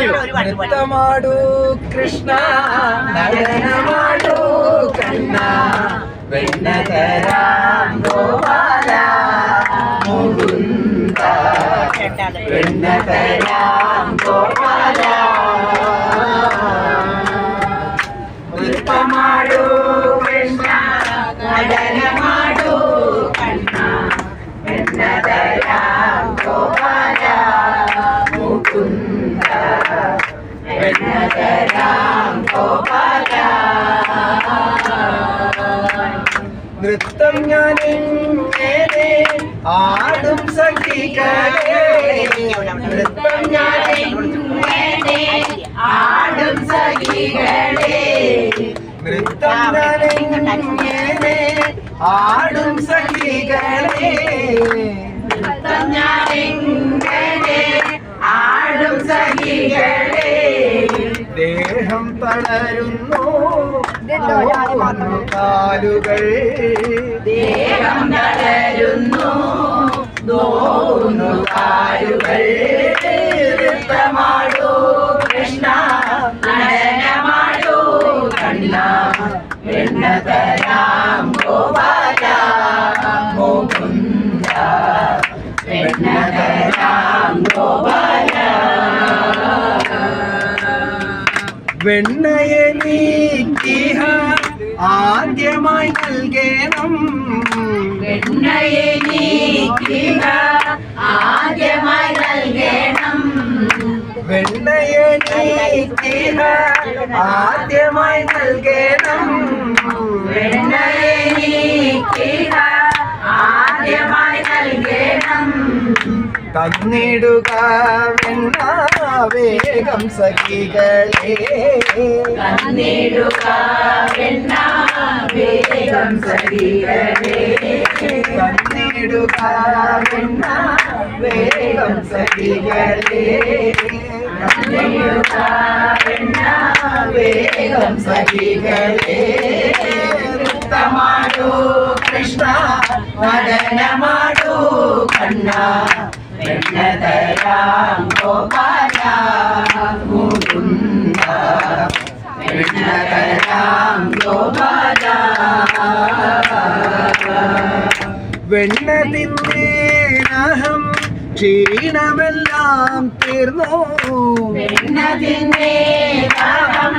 ನೃತ್ಯಮಾಡು ಕೃಷ್ಣ ನಯನಮಾಡು ಕಣ್ಣ ಬೆಣ್ಣದರ ಗೋಪಾಲ ಮುಗುಂದ ಬೆಣ್ಣದರ ಗೋಪಾಲ ನೃತ್ಯಮಾಡು ಕೃಷ್ಣ ನಯನಮಾಡು ಕಣ್ಣ ಬೆಣ್ಣದರ ಗೋಪಾಲ ಮುಕುಂದ ಬೆಣ್ಣದರ ಗೋಪಾಲ നൃത്തം ഞാനിങ്ങനെ ആടും സഖികളെ നൃത്തം ഞാനിങ്ങനെ ആടും സഖികളെ നൃത്തം ഞാനിങ്ങനെ ആടും സഖികളെ നൃത്തം ഞാനിങ്ങനെ ആടും സഖികളെ ദേഹം തളരുന്നു കാലുകൾ ദേഹം തളരുന്നു നോവുന്നു കാലുകൾ നൃത്തമാടൂ കൃഷ്ണ നടനമാടൂ കണ്ണ വെണ്ണതരാം ഗോപാല മുകുന്ദ വെണ്ണതരാം ഗോപാല വെണ്ണയെ നീക്കിഹ ആദ്യമായി നൽകണം വെണ്ണയെ നീക്കിഹ ആദ്യമായി നൽകണം വെണ്ണയെ നീക്കിഹ ആദ്യമായി നൽകണം വെണ്ണയെ നീക്കിഹ ആദ്യമായി നൽകണം തന്നിടുക വെണ്ണ വേഗം സഖികളെ തന്നിടുക വെണ്ണ വേഗം സഖികളെ തന്നിടുക വെണ്ണ വേഗം സഖികളെ തന്നിടുക വെണ്ണ വേഗം സഖികളെ നൃത്തമാടൂ കൃഷ്ണ നടനമാടൂ കണ്ണ വെണ്ണതരാം ഗോപാല മുകുന്ദ വെണ്ണതരാം ഗോപാല വെണ്ണ തിന്നേനഹം ക്ഷീണമെല്ലാം തീർന്നു വെണ്ണ തിന്നേനഹം